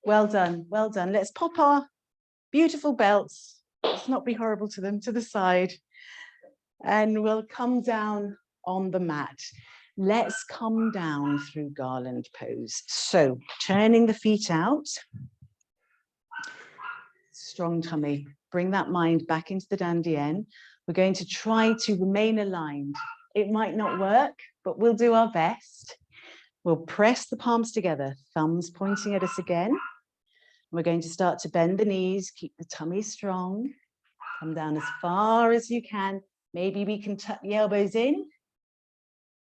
Well done. Well done. Let's pop our beautiful belts. Let's not be horrible to them, to the side. And we'll come down on the mat. Let's come down through garland pose. So turning the feet out. Strong tummy. Bring that mind back into the dandian. We're going to try to remain aligned. It might not work, but we'll do our best. We'll press the palms together, thumbs pointing at us again. We're going to start to bend the knees, keep the tummy strong. Come down as far as you can. Maybe we can tuck the elbows in.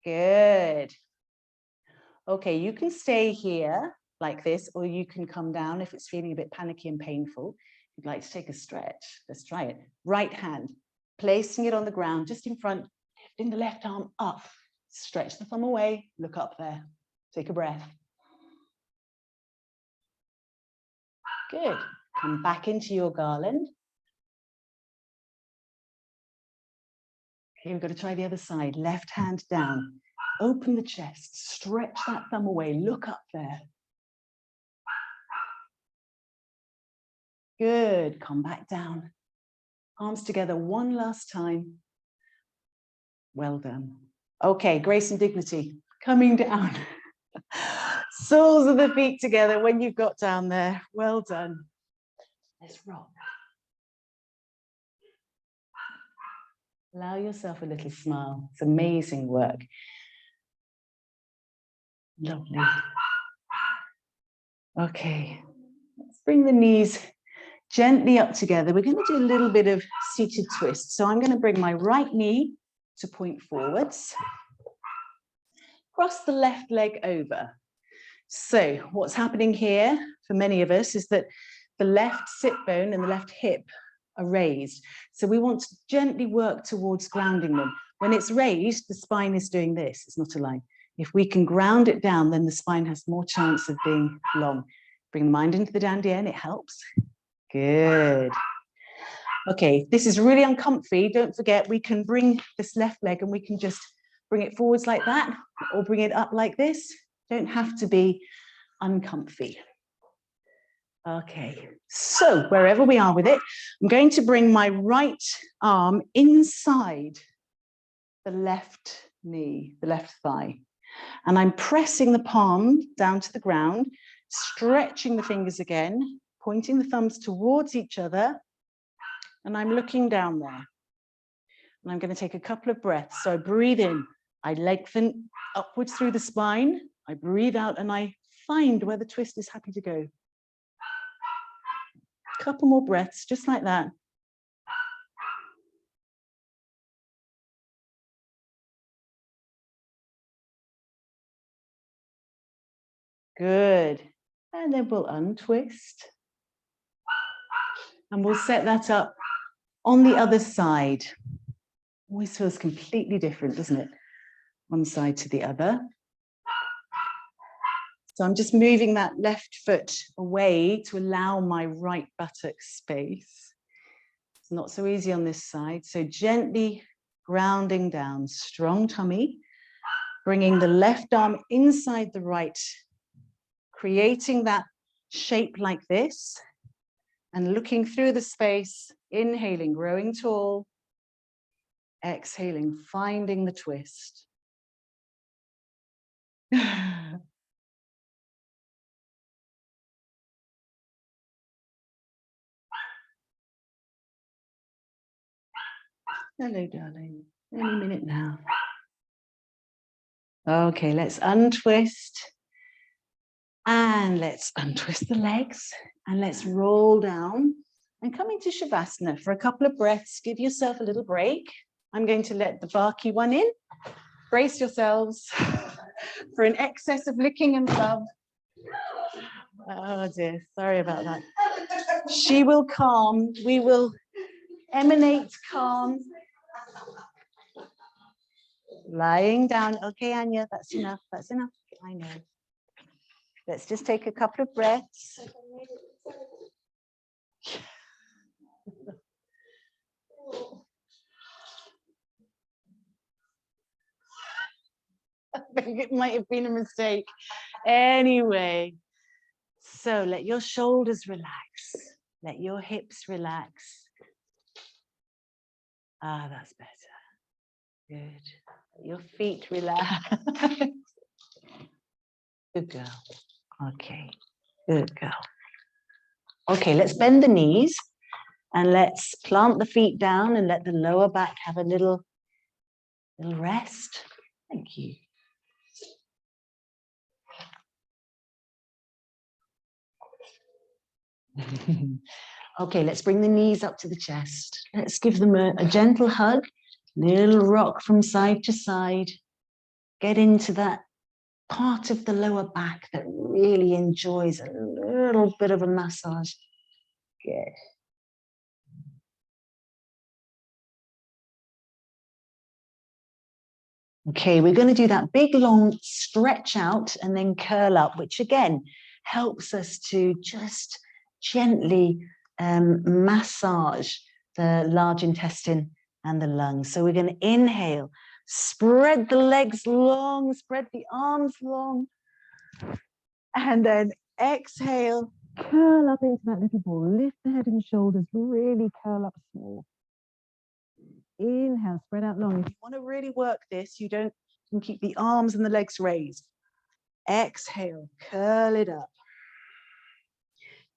Good. Okay, you can stay here like this, or you can come down if it's feeling a bit panicky and painful. If you'd like to take a stretch, let's try it. Right hand, placing it on the ground just in front, lifting the left arm up. Stretch the thumb away, look up there. Take a breath. Good. Come back into your garland. Okay, we've got to try the other side. Left hand down. Open the chest, stretch that thumb away, look up there. Good, come back down. Arms together one last time. Well done. Okay, grace and dignity, coming down. Soles of the feet together when you've got down there. Well done. Let's rock. Allow yourself a little smile. It's amazing work. Lovely. Okay, let's bring the knees gently up together. We're going to do a little bit of seated twist. So I'm going to bring my right knee to point forwards. Cross the left leg over. So what's happening here for many of us is that the left sit bone and the left hip are raised. So we want to gently work towards grounding them. When it's raised, the spine is doing this. It's not a line. If we can ground it down, then the spine has more chance of being long. Bring the mind into the dantian, it helps. Good. Okay, this is really uncomfy. Don't forget, we can bring this left leg and we can just bring it forwards like that, or bring it up like this. Don't have to be uncomfy. Okay, so wherever we are with it, I'm going to bring my right arm inside the left knee, the left thigh. And I'm pressing the palm down to the ground, stretching the fingers again, pointing the thumbs towards each other. And I'm looking down there. And I'm going to take a couple of breaths. So I breathe in, I lengthen upwards through the spine. I breathe out and I find where the twist is happy to go. Couple more breaths, just like that. Good. And then we'll untwist. And we'll set that up on the other side. Always feels completely different, doesn't it? One side to the other. So I'm just moving that left foot away to allow my right buttock space. It's not so easy on this side. So gently grounding down, strong tummy, bringing the left arm inside the right, creating that shape like this, and looking through the space, inhaling, growing tall, exhaling, finding the twist. Hello, darling. Any minute now. Okay, let's untwist. And let's untwist the legs. And let's roll down and come into Shavasana for a couple of breaths. Give yourself a little break. I'm going to let the Barky one in. Brace yourselves for an excess of licking and love. Oh dear, sorry about that. She will calm. We will emanate calm. Lying down. Okay, Anya, that's enough. That's enough. I know. Let's just take a couple of breaths. I think it might have been a mistake. Anyway, so let your shoulders relax. Let your hips relax. Ah, that's better. Good. Let your feet relax. Good girl. Okay. Good girl. Okay, let's bend the knees and let's plant the feet down and let the lower back have a little rest. Thank you. Okay, let's bring the knees up to the chest. Let's give them a gentle hug, little rock from side to side. Get into that part of the lower back that really enjoys a little bit of a massage. Good. Okay, we're going to do that big long stretch out and then curl up, which again helps us to just gently massage the large intestine and the lungs. So we're going to inhale, Spread the legs long, spread the arms long. And then exhale, curl up into that little ball. Lift the head and shoulders, really curl up small. Inhale, spread out long. If you want to really work this, you can keep the arms and the legs raised. Exhale, curl it up.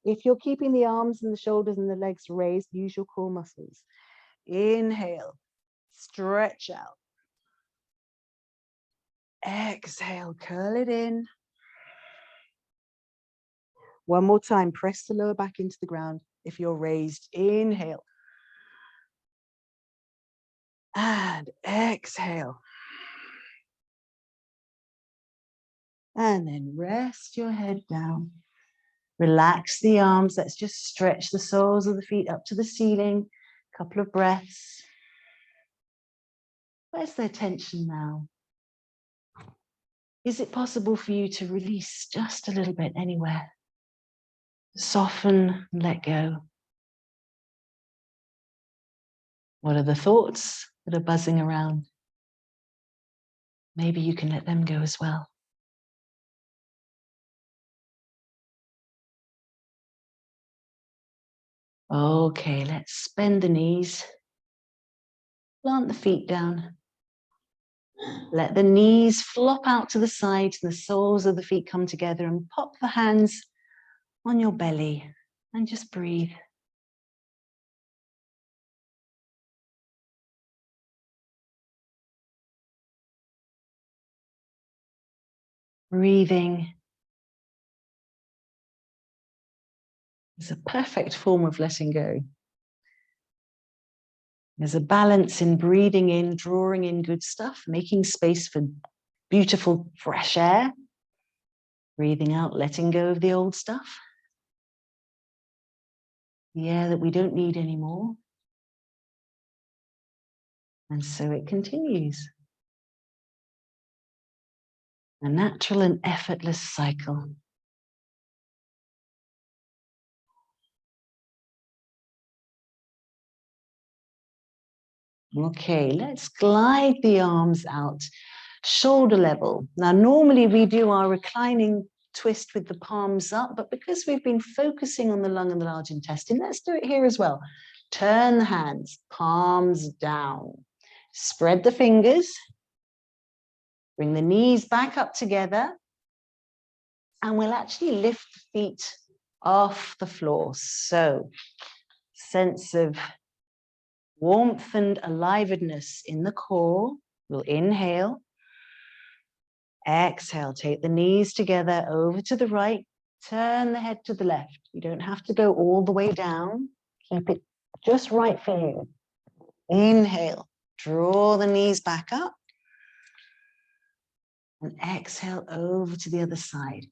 If you're keeping the arms and the shoulders and the legs raised, use your core muscles. Inhale, stretch out. Exhale, curl it in. One more time, press the lower back into the ground if you're raised. Inhale. And exhale. And then rest your head down. Relax the arms. Let's just stretch the soles of the feet up to the ceiling. A couple of breaths. Where's their tension now? Is it possible for you to release just a little bit anywhere? Soften and let go. What are the thoughts that are buzzing around? Maybe you can let them go as well. Okay, let's bend the knees. Plant the feet down. Let the knees flop out to the sides, the soles of the feet come together, and pop the hands on your belly and just breathe. Breathing is a perfect form of letting go. There's a balance in breathing in, drawing in good stuff, making space for beautiful fresh air. Breathing out, letting go of the old stuff. The air that we don't need anymore. And so it continues. A natural and effortless cycle. Okay, let's glide the arms out, shoulder level. Now, normally we do our reclining twist with the palms up, but because we've been focusing on the lung and the large intestine, let's do it here as well. Turn the hands, palms down. Spread the fingers. Bring the knees back up together. And we'll actually lift the feet off the floor. So, sense of warmth and aliveness in the core. We'll inhale. Exhale, take the knees together over to the right. Turn the head to the left. You don't have to go all the way down. Keep it just right for you. Inhale, draw the knees back up. And exhale over to the other side.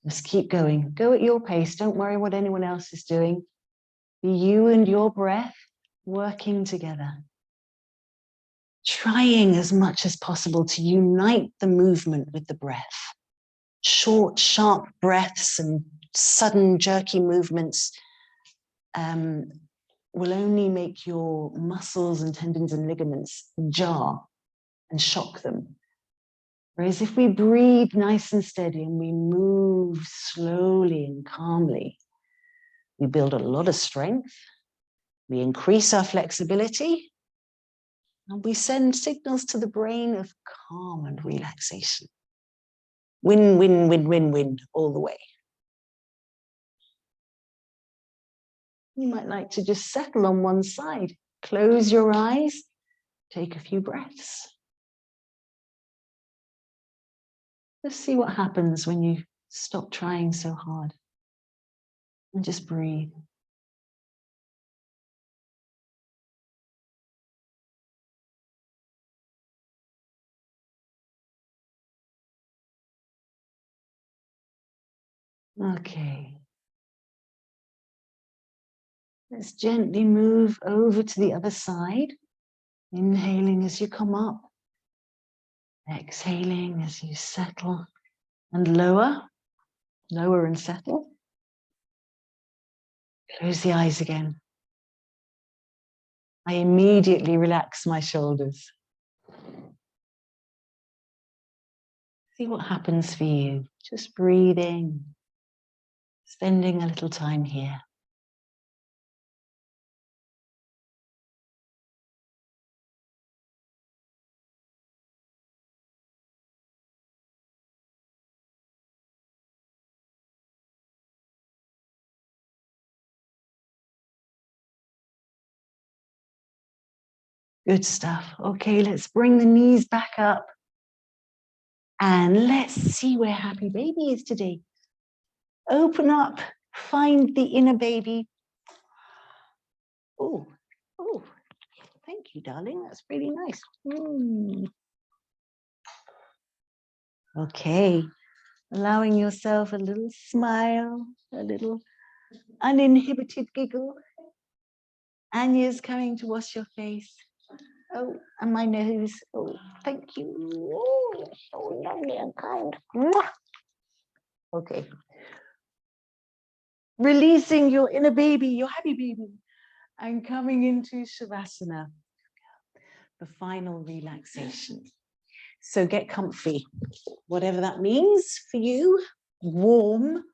Just keep going. Go at your pace. Don't worry what anyone else is doing. Be you and your breath working together. Trying as much as possible to unite the movement with the breath. Short, sharp breaths and sudden, jerky movements will only make your muscles and tendons and ligaments jar and shock them. Whereas if we breathe nice and steady and we move slowly and calmly, we build a lot of strength, we increase our flexibility, and we send signals to the brain of calm and relaxation. Win, win, win, win, win, all the way. You might like to just settle on one side. Close your eyes, take a few breaths. Just see what happens when you stop trying so hard. And just breathe. Okay. Let's gently move over to the other side. Inhaling as you come up. Exhaling as you settle and lower. Lower and settle. Close the eyes again. I immediately relax my shoulders. See what happens for you. Just breathing, spending a little time here. Good stuff. Okay, let's bring the knees back up. And let's see where happy baby is today. Open up, find the inner baby. Oh, thank you, darling. That's really nice. Okay, allowing yourself a little smile, a little uninhibited giggle. Anya's coming to wash your face. Oh, and my nose. Oh, thank you. Oh, you're so lovely and kind. Okay. Releasing your inner baby, your happy baby, and coming into Shavasana, the final relaxation. So get comfy, whatever that means for you. Warm,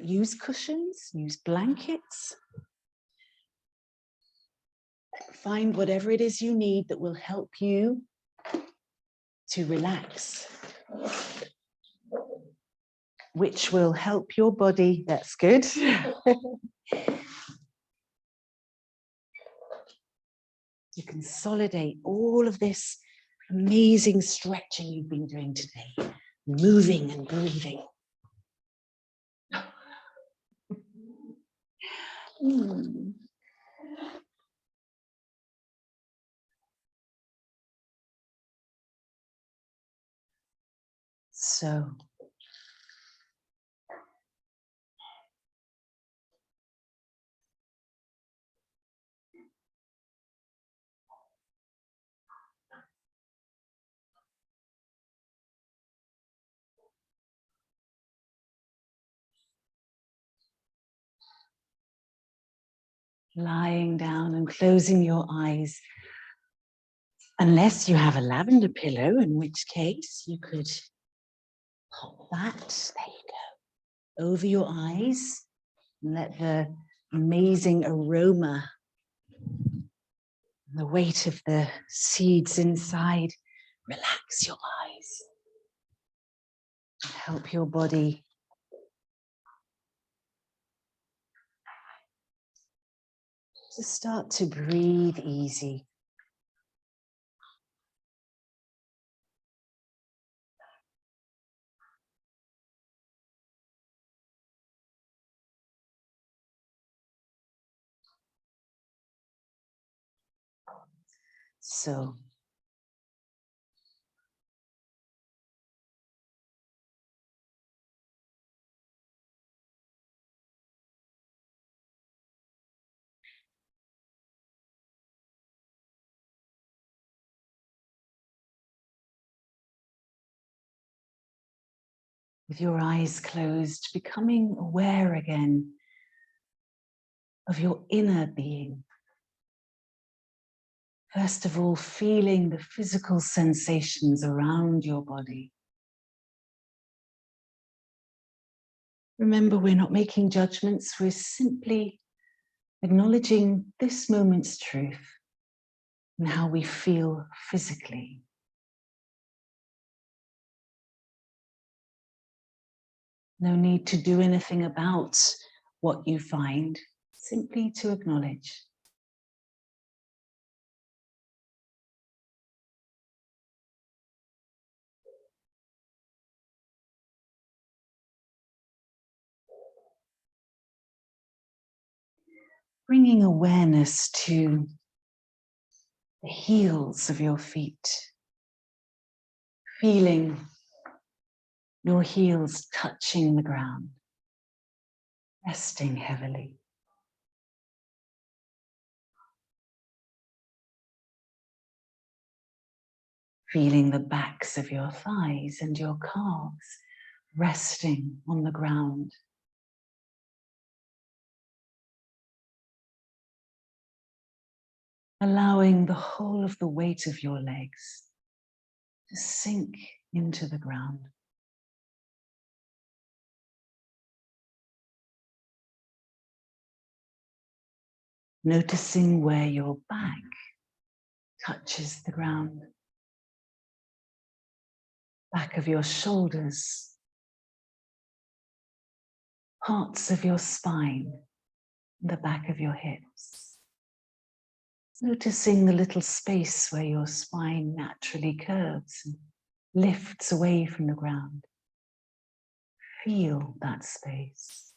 use cushions, use blankets. Find whatever it is you need that will help you to relax, which will help your body. That's good. You consolidate all of this amazing stretching you've been doing today, moving and breathing. So, lying down and closing your eyes, unless you have a lavender pillow, in which case you could pop that, there you go, over your eyes and let the amazing aroma, the weight of the seeds inside, relax your eyes. Help your body to start to breathe easy. So, with your eyes closed, becoming aware again of your inner being. First of all, feeling the physical sensations around your body. Remember, we're not making judgments, we're simply acknowledging this moment's truth and how we feel physically. No need to do anything about what you find, simply to acknowledge. Bringing awareness to the heels of your feet, feeling your heels touching the ground, resting heavily. Feeling the backs of your thighs and your calves resting on the ground. allowing the whole of the weight of your legs to sink into the ground. Noticing where your back touches the ground, back of your shoulders, parts of your spine, the back of your hips. Noticing the little space where your spine naturally curves and lifts away from the ground. Feel that space.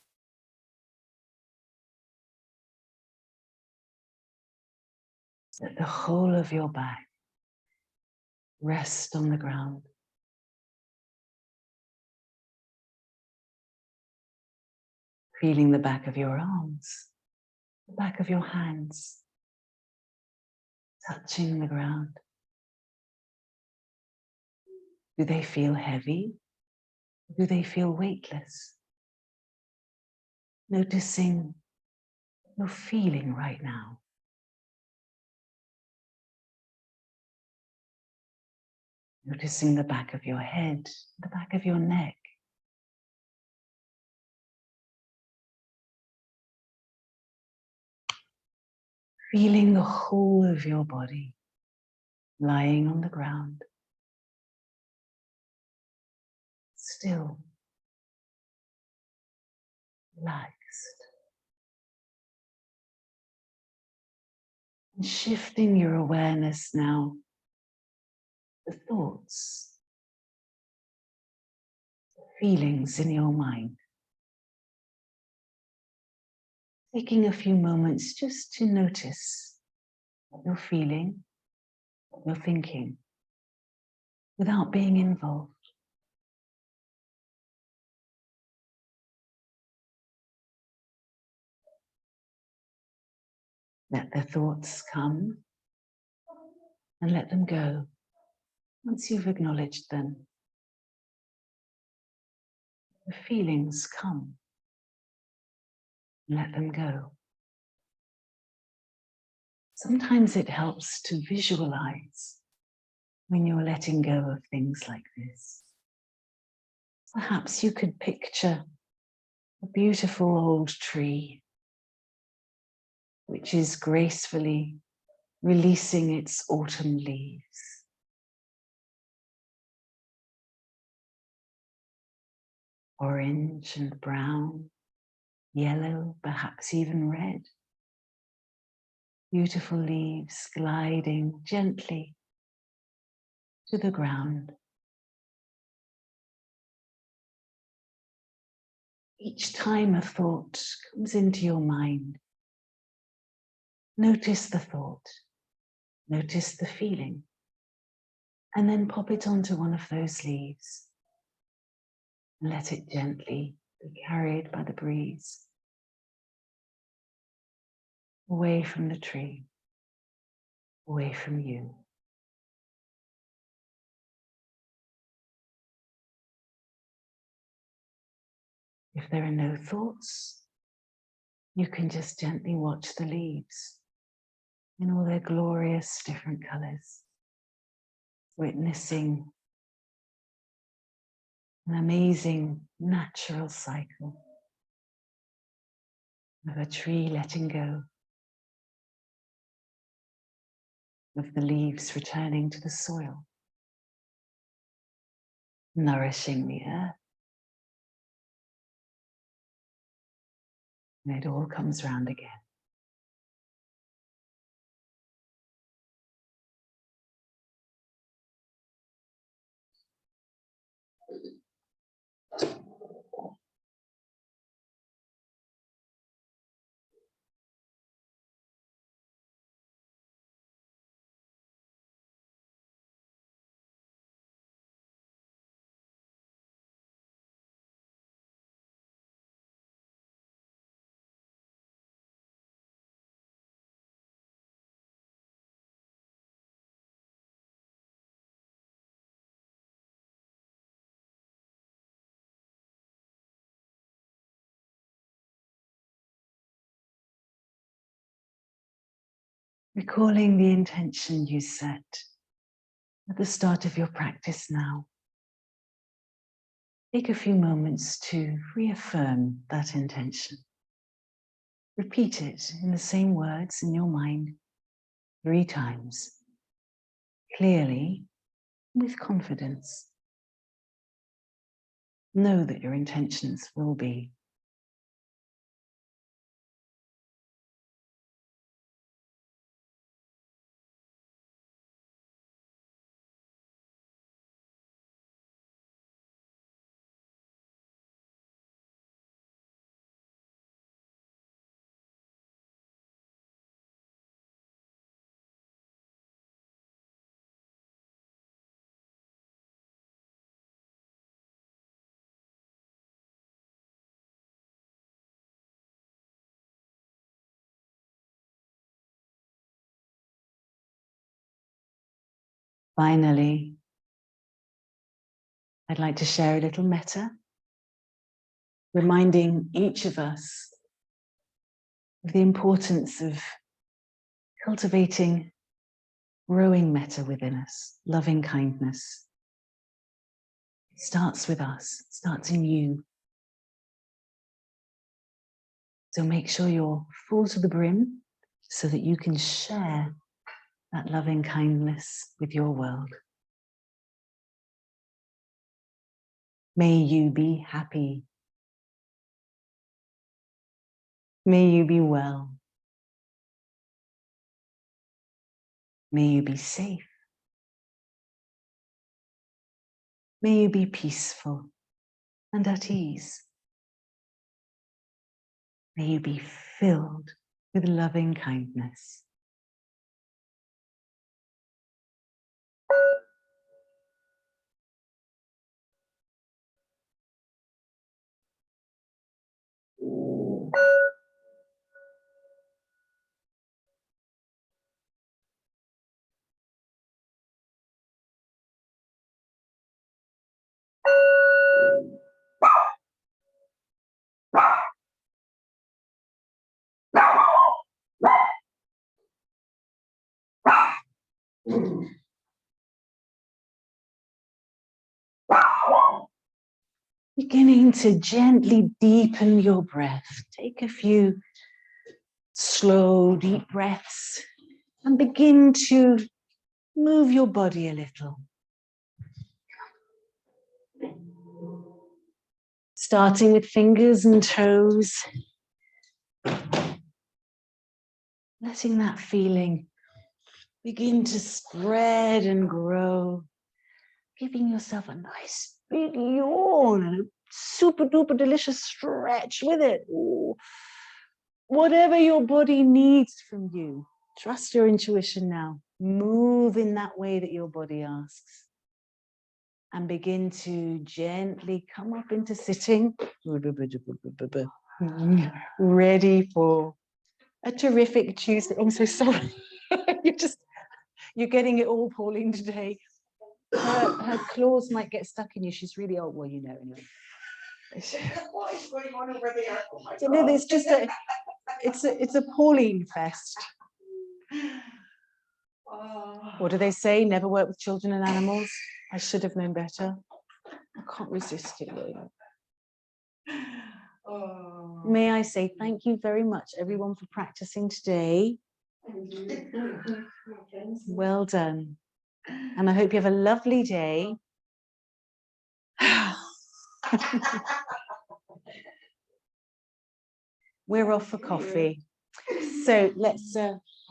Let the whole of your back rest on the ground. Feeling the back of your arms, the back of your hands, touching the ground. Do they feel heavy? Do they feel weightless? Noticing what you're feeling right now. Noticing the back of your head, the back of your neck. Feeling the whole of your body lying on the ground. Still, relaxed. And shifting your awareness now, the thoughts, the feelings in your mind. Taking a few moments just to notice what you're feeling, what you're thinking, without being involved. Let the thoughts come and let them go once you've acknowledged them. The feelings come and let them go. Sometimes it helps to visualize when you're letting go of things like this. Perhaps you could picture a beautiful old tree which is gracefully releasing its autumn leaves. Orange and brown, yellow, perhaps even red. Beautiful leaves gliding gently to the ground. Each time a thought comes into your mind, notice the thought, notice the feeling, and then pop it onto one of those leaves and let it gently be carried by the breeze away from the tree, away from you. If there are no thoughts, you can just gently watch the leaves in all their glorious different colors, witnessing an amazing natural cycle of a tree letting go, of the leaves returning to the soil, nourishing the earth. And it all comes round again. recalling the intention you set at the start of your practice now. Take a few moments to reaffirm that intention. Repeat it in the same words in your mind 3 times, clearly, with confidence. Know that your intentions will be. Finally, I'd like to share a little metta, reminding each of us of the importance of cultivating growing metta within us, loving kindness. It starts with us, it starts in you. So make sure you're full to the brim so that you can share that loving kindness with your world. May you be happy. May you be well. May you be safe. May you be peaceful and at ease. May you be filled with loving kindness. Beginning to gently deepen your breath. Take a few slow, deep breaths and begin to move your body a little. Starting with fingers and toes. Letting that feeling begin to spread and grow. Giving yourself a nice big yawn and a super duper delicious stretch with it. Ooh. Whatever your body needs from you, trust your intuition now. Move in that way that your body asks. And begin to gently come up into sitting. Ready for a terrific Tuesday. I'm so sorry. You're getting it all, Pauline, today. Her claws might get stuck in you. She's really old. Well, you know, anyway. What is going on over there? Oh my No, God. it's just it's a Pauline fest. What do they say? Never work with children and animals. I should have known better. I can't resist it. May I say thank you very much, everyone, for practicing today. Well done. And I hope you have a lovely day. We're off for coffee. So let's